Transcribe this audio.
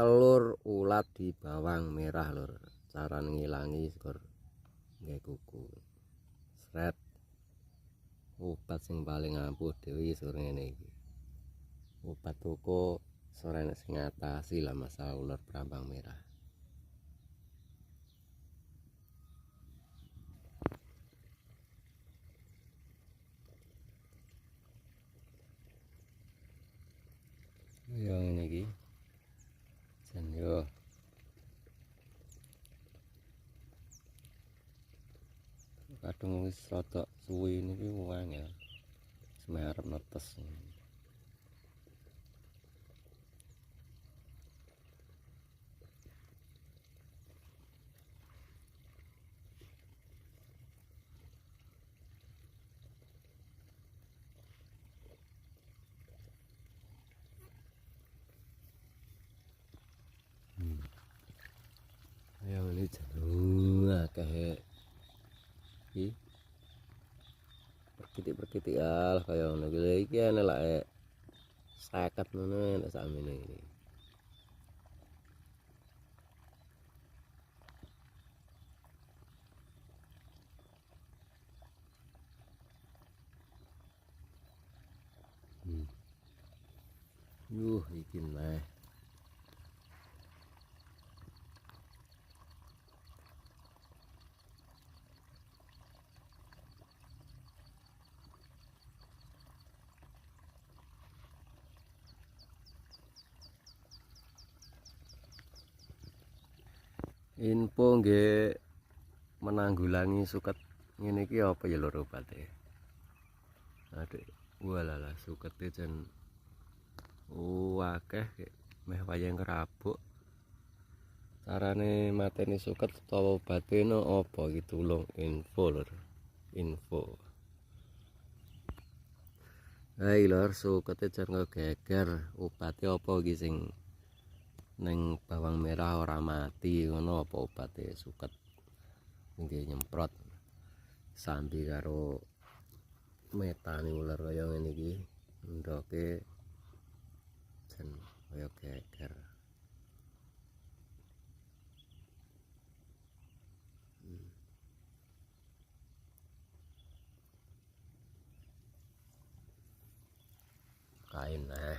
telur ulat di bawang merah lur. Cara ngilangi skor nggih kuku. Sret. Obat sing paling ampuh dhewe sore ngene iki. Obat toko sore nek sing ngatasi lah masalah ular brambang merah. Yo ngene iki. Jan yo. Kadung wis rada suwi niki angel. Semerep netes. Ayo ini jalur akeh iki perkitik-perkitik al kaya ngono iki ana lek 50 ngono nek sakmene iki. Iki meh. Info nggih menanggulangi suket ngene iki apa ya lho obate? Aduh, walalah sukete jan akeh meh wayang kerabuk. Carane mateni suket utawa obate no apa iki tulung info lho. Info. Hai lor sukete jan geger obate apa iki sing ning bawang merah ora mati ngono apa obate suket nggih nyemprot sambi karo metani ular kaya ngene iki ndoke jan kaya geger. Kain nah.